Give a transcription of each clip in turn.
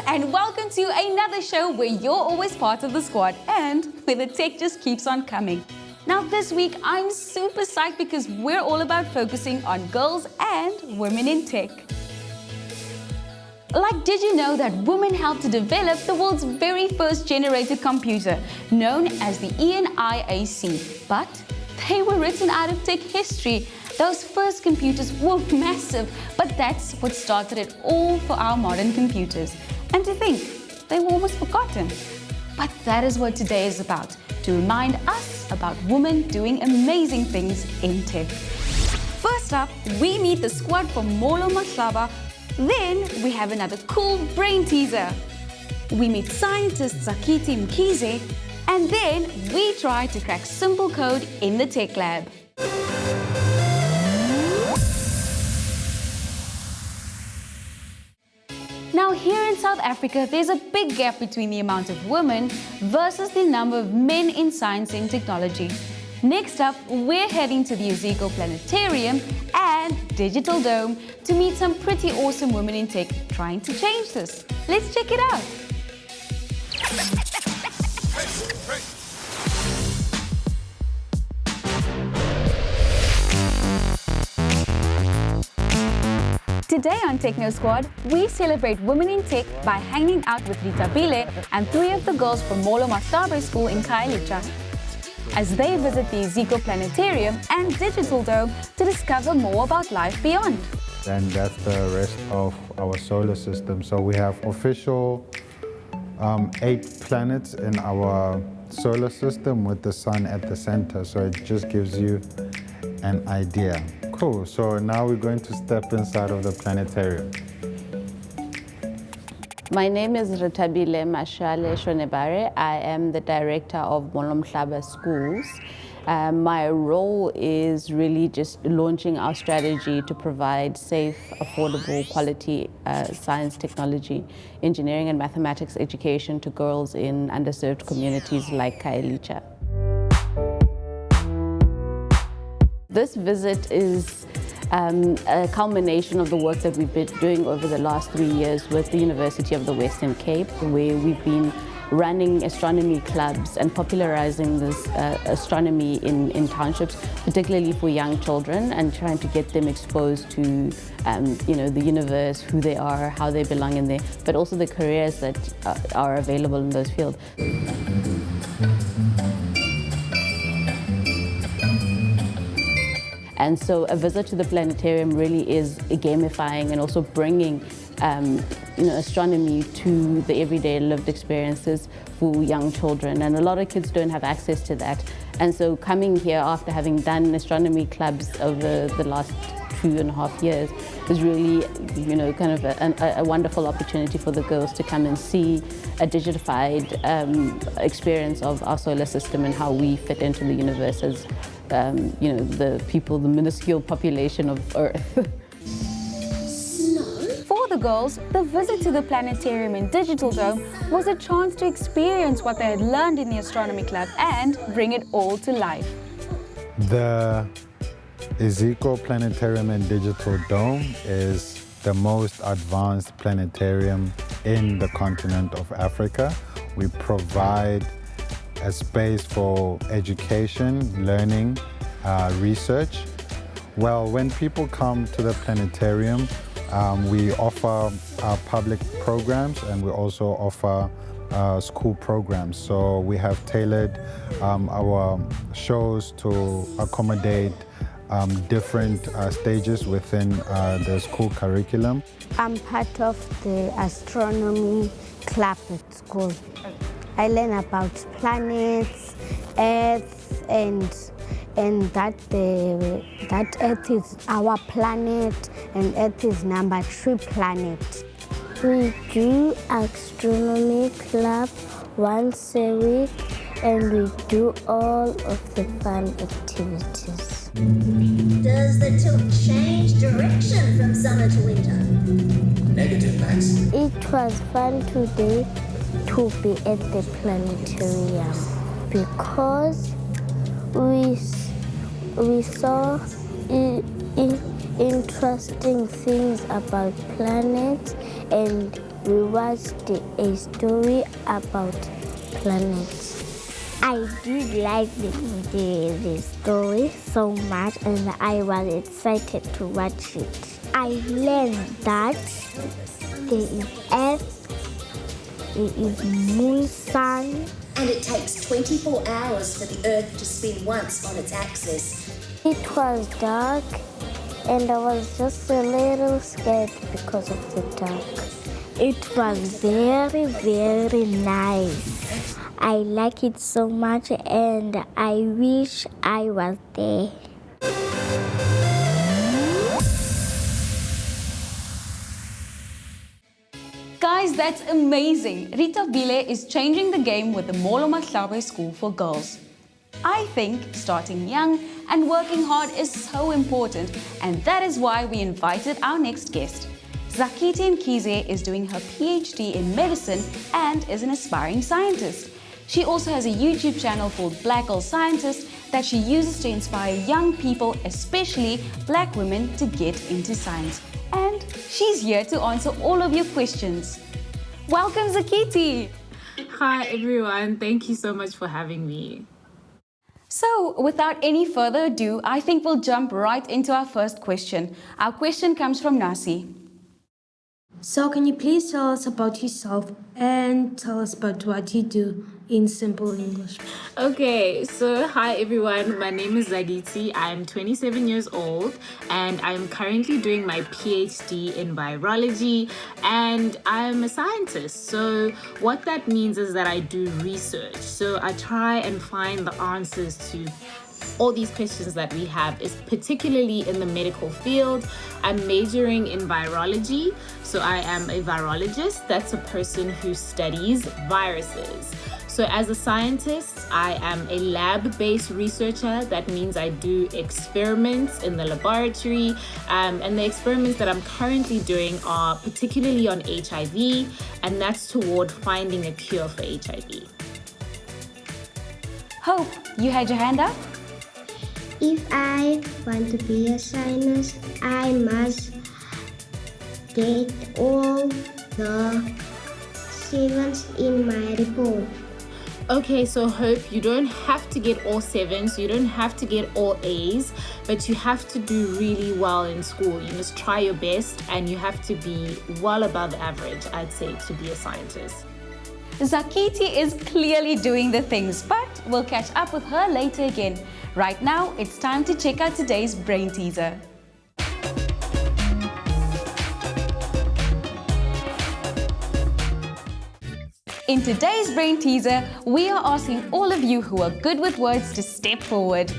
and welcome to another show where you're always part of the squad and where the tech just keeps on coming. Now this week I'm super psyched because we're all about focusing on girls and women in tech. Like, did you know that women helped to develop the world's very first generated computer, known as the ENIAC? But they were written out of tech history. Those first computers were massive, but that's what started it all for our modern computers. And to think, they were almost forgotten. But that is what today is about, to remind us about women doing amazing things in tech. First up, we meet the squad from Mohlo Mlaba. Then we have another cool brain teaser. We meet scientist Zakiti Mkhize, and then we try to crack simple code in the tech lab. Now here in South Africa, there's a big gap between the amount of women versus the number of men in science and technology. Next up, we're heading to the Iziko Planetarium and Digital Dome to meet some pretty awesome women in tech trying to change this. Let's check it out. Today on Techno Squad, we celebrate women in tech by hanging out with Tabile and 3 of the girls from Mohlo Mlaba School in Khayelitsha as they visit the Iziko Planetarium and Digital Dome to discover more about life beyond. And that's the rest of our solar system. So we have official 8 planets in our solar system with the sun at the center. So it just gives you an idea. Cool, so now we're going to step inside of the planetarium. My name is Tabile Mashale Shonebare. I am the director of Mohlo Mlaba Schools. My role is really just launching our strategy to provide safe, affordable, quality science, technology, engineering and mathematics education to girls in underserved communities like Khayelitsha. This visit is a culmination of the work that we've been doing over the last 3 years with the University of the Western Cape, where we've been running astronomy clubs and popularizing this astronomy in townships, particularly for young children, and trying to get them exposed to the universe, who they are, how they belong in there, but also the careers that are available in those fields. And so a visit to the planetarium really is gamifying and also bringing astronomy to the everyday lived experiences for young children. And a lot of kids don't have access to that. And so coming here after having done astronomy clubs over the last 2.5 years is really, kind of a wonderful opportunity for the girls to come and see a digitified experience of our solar system and how we fit into the universe as the people, the minuscule population of Earth. For the girls, the visit to the planetarium and Digital Dome was a chance to experience what they had learned in the astronomy club and bring it all to life. The Iziko Planetarium and Digital Dome is the most advanced planetarium in the continent of Africa. We provide a space for education, learning, research. Well, when people come to the planetarium, we offer public programs and we also offer school programs. So we have tailored our shows to accommodate different stages within the school curriculum. I'm part of the astronomy club at school. I learn about planets, Earth, and that Earth is our planet, and Earth is number 3 planet. We do astronomy club once a week, and we do all of the fun activities. Does the tilt change direction from summer to winter? Negative, Max. It was fun today to be at the planetarium because we saw interesting things about planets and we watched a story about planets. I did like the story so much and I was excited to watch it. I learned that there is Earth, there is Moon, Sun. And it takes 24 hours for the Earth to spin once on its axis. It was dark and I was just a little scared because of the dark. It was very, very nice. I like it so much and I wish I was there. Guys, that's amazing! Rita Bile is changing the game with the Mohlo Mlaba School for girls. I think starting young and working hard is so important, and that is why we invited our next guest. Zakiti Mkhize is doing her PhD in medicine and is an aspiring scientist. She also has a YouTube channel called Black Girl Scientist that she uses to inspire young people, especially black women, to get into science. And she's here to answer all of your questions. Welcome, Zakiti! Hi everyone, thank you so much for having me. So, without any further ado, I think we'll jump right into our first question. Our question comes from Nasi. So can you please tell us about yourself and tell us about what you do in simple English? Okay, so hi everyone, my name is Zagiti. I'm 27 years old and I'm currently doing my PhD in virology and I'm a scientist. So what that means is that I do research. So I try and find the answers to all these questions that we have, is particularly in the medical field. I'm majoring in virology, so I am a virologist. That's a person who studies viruses. So as a scientist, I am a lab-based researcher. That means I do experiments in the laboratory, and the experiments that I'm currently doing are particularly on HIV, and that's toward finding a cure for HIV. Hope, you had your hand up? If I want to be a scientist, I must get all the sevens in my report. Okay, so Hope, you don't have to get all sevens, you don't have to get all A's, but you have to do really well in school. You must try your best and you have to be well above average, I'd say, to be a scientist. Zakiti is clearly doing the things, but we'll catch up with her later again. Right now, it's time to check out today's brain teaser. In today's brain teaser, we are asking all of you who are good with words to step forward.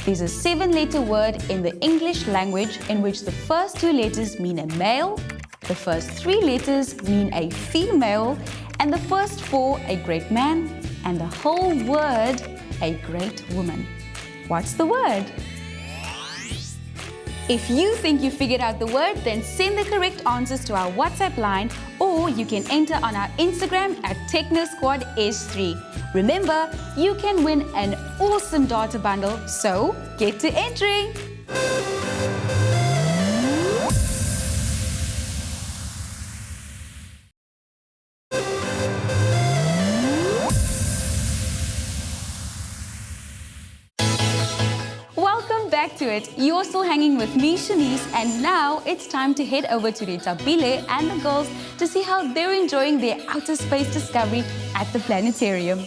There's a 7-letter word in the English language in which the first 2 letters mean a male, the first 3 letters mean a female, and the first 4 a great man, and the whole word a great woman. What's the word? If you think you figured out the word, then send the correct answers to our WhatsApp line, or you can enter on our Instagram at TechnoSquadS3. Remember, you can win an awesome data bundle, so get to entering! Back to it. You're still hanging with me, Shanice, and now it's time to head over to Rita Bile and the girls to see how they're enjoying their outer space discovery at the Planetarium.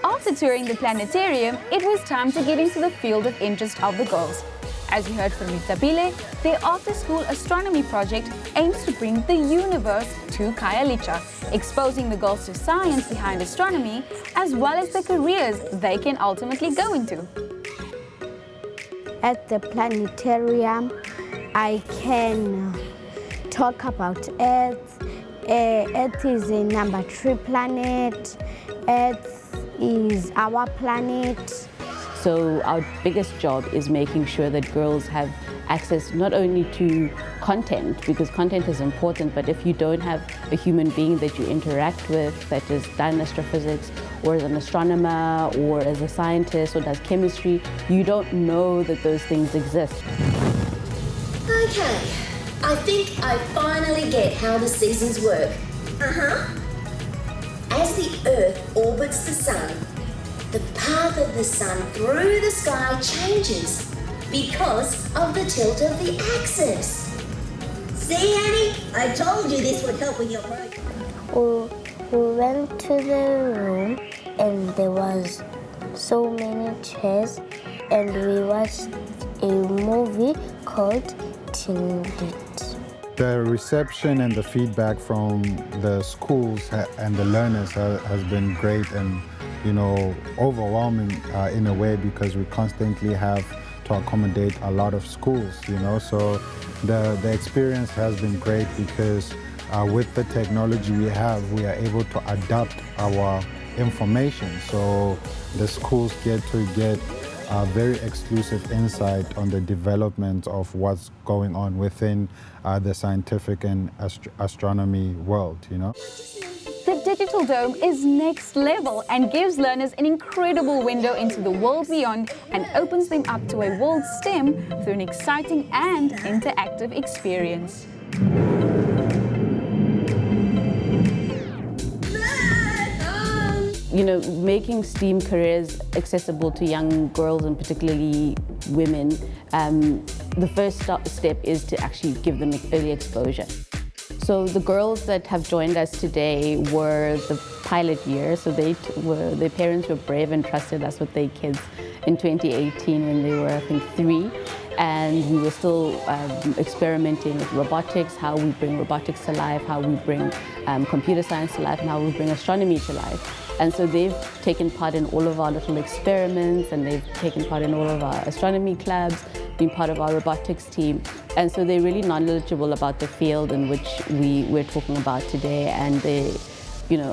After touring the Planetarium, it was time to get into the field of interest of the girls. As you heard from Rita Bile, their after-school astronomy project aims to bring the universe to Khayelitsha, exposing the girls to science behind astronomy, as well as the careers they can ultimately go into. At the planetarium, I can talk about Earth. Earth is a number 3 planet. Earth is our planet. So our biggest job is making sure that girls have access not only to content, because content is important, but if you don't have a human being that you interact with that has done astrophysics or is an astronomer or as a scientist or does chemistry, you don't know that those things exist. Okay, I think I finally get how the seasons work. As the Earth orbits the Sun, the path of the Sun through the sky changes because of the tilt of the axis. See, Annie? I told you this would help with your project. We went to the room and there was so many chairs and we watched a movie called Tween Tech. The reception and the feedback from the schools and the learners has been great and, overwhelming in a way, because we constantly have to accommodate a lot of schools, so the experience has been great because with the technology we are able to adapt our information, so the schools get very exclusive insight on the development of what's going on within the scientific and astronomy world, The Digital Dome is next level and gives learners an incredible window into the world beyond and opens them up to a world STEM through an exciting and interactive experience. Making STEAM careers accessible to young girls and particularly women, the first step is to actually give them early exposure. So the girls that have joined us today were the pilot year, so their parents were brave and trusted us with their kids in 2018 when they were, I think, 3. And we were still experimenting with robotics, how we bring robotics to life, how we bring computer science to life, and how we bring astronomy to life. And so they've taken part in all of our little experiments, and they've taken part in all of our astronomy clubs, been part of our robotics team. And so they're really knowledgeable about the field in which we're talking about today. And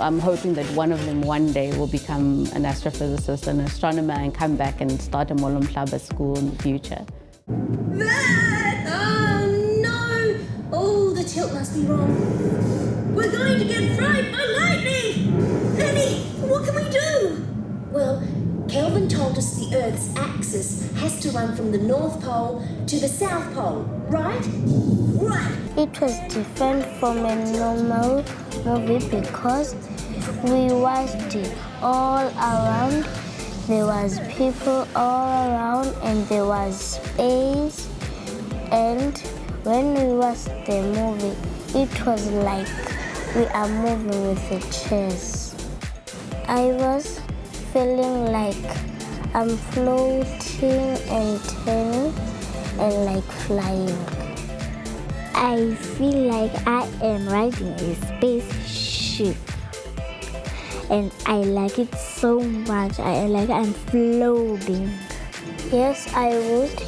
I'm hoping that one of them one day will become an astrophysicist, an astronomer, and come back and start a Mohlo Mlaba School in the future. Oh no! Oh, the tilt must be wrong. We're going to get fried by lightning! Annie, what can we do? Well, Kelvin told us the Earth's axis has to run from the North Pole to the South Pole, right? Right! It was different from a normal movie because we watched it all around. There was people all around and there was space, and when we watched the movie, it was like we are moving with the chairs. I was feeling like I'm floating and turning and like flying. I feel like I am riding a spaceship. And I like it so much. I'm floating. Yes, I would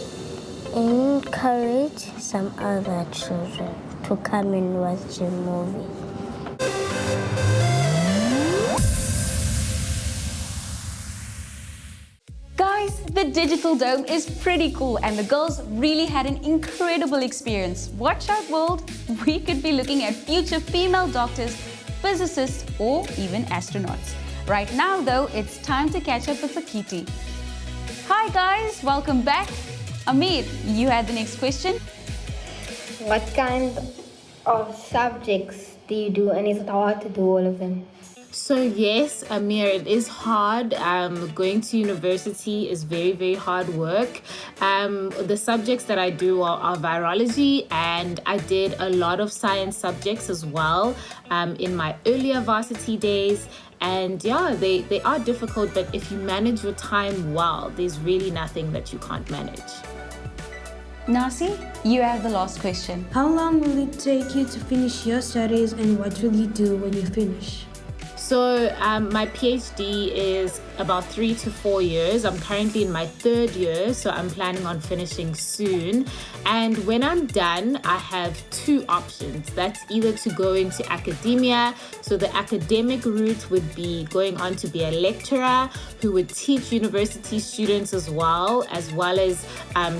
encourage some other children to come and watch the movie. Guys, the Digital Dome is pretty cool and the girls really had an incredible experience. Watch out, world! We could be looking at future female doctors, physicists, or even astronauts. Right now, though, it's time to catch up with Sakiti. Hi guys, welcome back. Amir, you had the next question. What kind of subjects do you do, and is it hard to do all of them? So yes, Amir, it is hard. Going to university is very, very hard work. The subjects that I do are virology, and I did a lot of science subjects as well in my earlier varsity days. And yeah, they are difficult, but if you manage your time well, there's really nothing that you can't manage. Nasi, you have the last question. How long will it take you to finish your studies, and what will you do when you finish? So my PhD is about 3 to 4 years. I'm currently in my 3rd year, so I'm planning on finishing soon. And when I'm done, I have 2 options. That's either to go into academia. So the academic route would be going on to be a lecturer who would teach university students as well as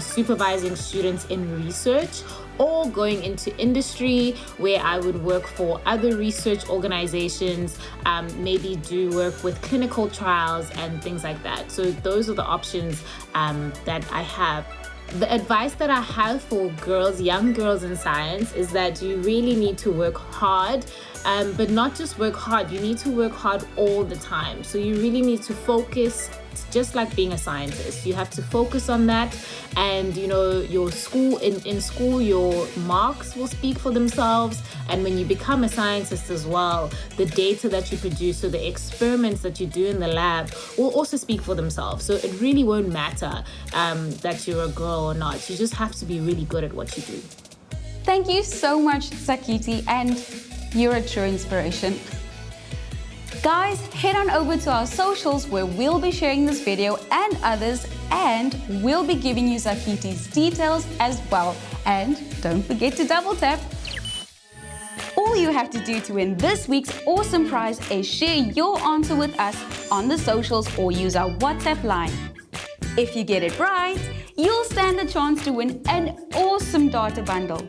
supervising students in research. or going into industry where I would work for other research organizations, maybe do work with clinical trials and things like that. So those are the options that I have. The advice that I have for girls, young girls in science, is that you really need to work hard, but not just work hard, you need to work hard all the time. So you really need to focus, just like being a scientist. You have to focus on that, and you know, your school, in school, your marks will speak for themselves, and when you become a scientist as well, the data that you produce, so the experiments that you do in the lab will also speak for themselves. So it really won't matter that you're a girl or not. You just have to be really good at what you do. Thank you so much, Sakiti, and you're a true inspiration. Guys, head on over to our socials where we'll be sharing this video and others, and we'll be giving you Sakiti's details as well. And don't forget to double tap. All you have to do to win this week's awesome prize is share your answer with us on the socials or use our WhatsApp line. If you get it right, you'll stand a chance to win an awesome data bundle.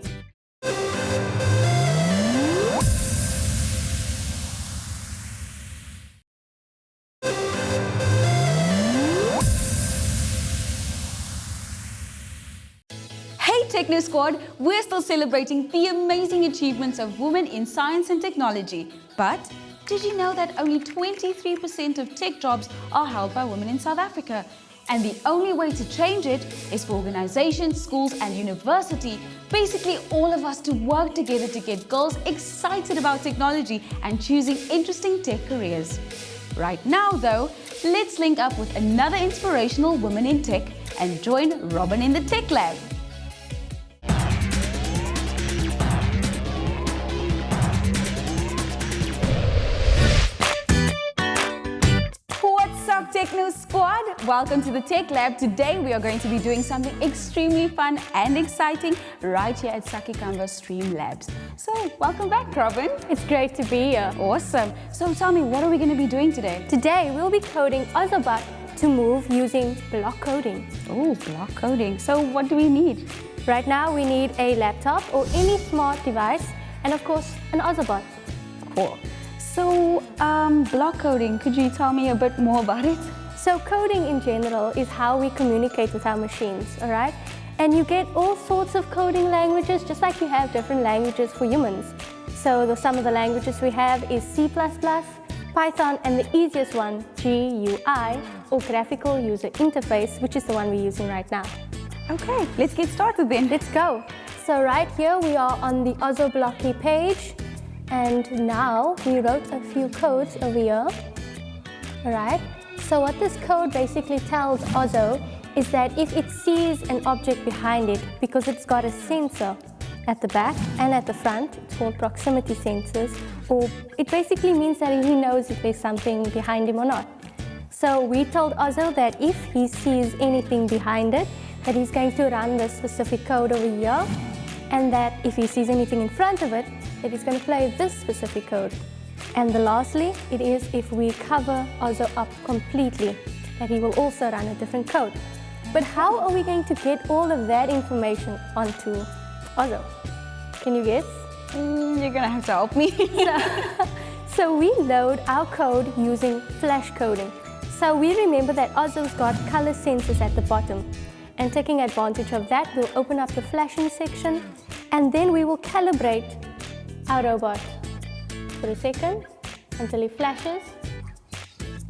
Techno Squad, we're still celebrating the amazing achievements of women in science and technology. But did you know that only 23% of tech jobs are held by women in South Africa? And the only way to change it is for organizations, schools and university, basically all of us to work together to get girls excited about technology and choosing interesting tech careers. Right now though, let's link up with another inspirational woman in tech and join Robin in the Tech Lab. Techno Squad, welcome to the Tech Lab. Today we are going to be doing something extremely fun and exciting right here at Sakikamba Stream Labs. So welcome back, Robin. It's great to be here. Awesome. So tell me, what are we going to be doing today? Today we'll be coding Ozobot to move using block coding. Oh, block coding. So what do we need? Right now we need a laptop or any smart device, and of course an Ozobot. Cool. So, block coding, could you tell me a bit more about it? So coding in general is how we communicate with our machines, all right? And you get all sorts of coding languages, just like you have different languages for humans. So some of the languages we have is C++, Python, and the easiest one, GUI, or Graphical User Interface, which is the one we're using right now. Okay, let's get started then. Let's go. So right here we are on the Ozoblocky page. And now we wrote a few codes over here, all right? So what this code basically tells Ozo is that if it sees an object behind it, because it's got a sensor at the back and at the front, it's called proximity sensors, or it basically means that he knows if there's something behind him or not. So we told Ozo that if he sees anything behind it, that he's going to run this specific code over here, and that if he sees anything in front of it, that he's going to play this specific code. And lastly, it is if we cover Ozo up completely, that he will also run a different code. But how are we going to get all of that information onto Ozo? Can you guess? You're going to have to help me. So we load our code using flash coding. So we remember that Ozo's got color sensors at the bottom. And taking advantage of that, we'll open up the flashing section, and then we will calibrate our robot for a second until he flashes,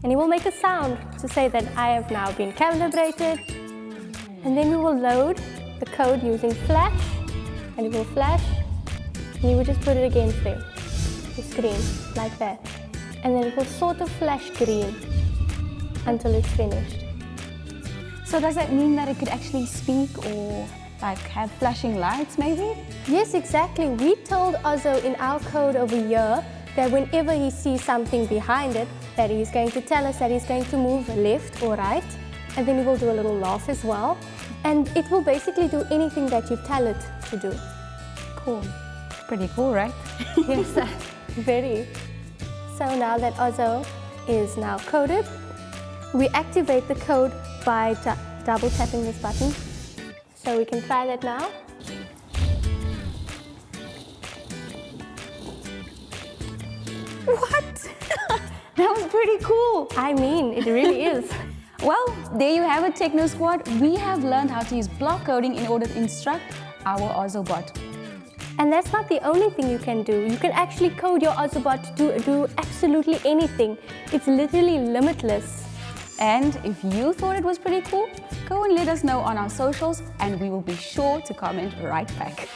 and he will make a sound to say that I have now been calibrated. And then we will load the code using flash, and it will flash, and you will just put it against the screen like that, and then it will sort of flash green until it's finished. So does that mean that it could actually speak or like have flashing lights maybe? Yes, exactly. We told Ozo in our code over here that whenever he sees something behind it, that he's going to tell us that he's going to move left or right, and then he will do a little laugh as well. And it will basically do anything that you tell it to do. Cool. Pretty cool, right? Yes, very. So now that Ozo is now coded, we activate the code by double tapping this button. So we can try that now. What? That was pretty cool. I mean, it really is. Well, there you have it, Techno Squad. We have learned how to use block coding in order to instruct our Ozobot. And that's not the only thing you can do. You can actually code your Ozobot to do absolutely anything. It's literally limitless. And if you thought it was pretty cool, go and let us know on our socials and we will be sure to comment right back.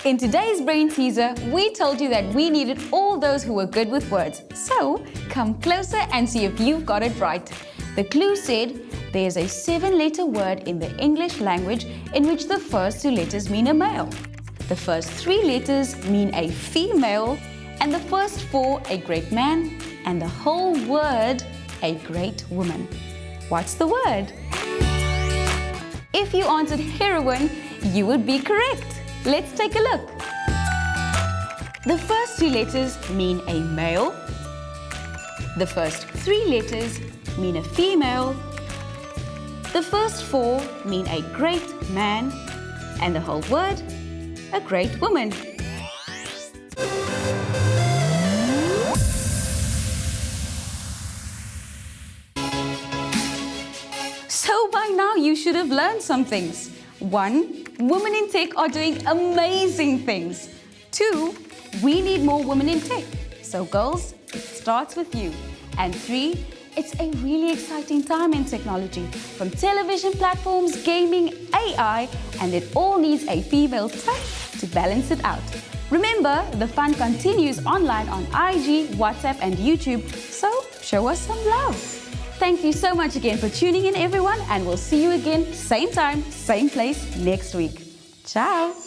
In today's Brain Teaser, we told you that we needed all those who were good with words. So, come closer and see if you've got it right. The clue said, there's a 7-letter word in the English language in which the first 2 letters mean a male. The first 3 letters mean a female, and the first 4 a great man, and the whole word a great woman. What's the word? If you answered heroine, you would be correct. Let's take a look. The first 2 letters mean a male. The first 3 letters mean a female. The first 4 mean a great man. And the whole word, a great woman. So by now you should have learned some things. 1. Women in tech are doing amazing things. 2. We need more women in tech. So girls, it starts with you. And 3. It's a really exciting time in technology. From television platforms, gaming, AI, and it all needs a female touch to balance it out. Remember, the fun continues online on IG, WhatsApp, and YouTube. So show us some love. Thank you so much again for tuning in, everyone, and we'll see you again, same time, same place next week. Ciao!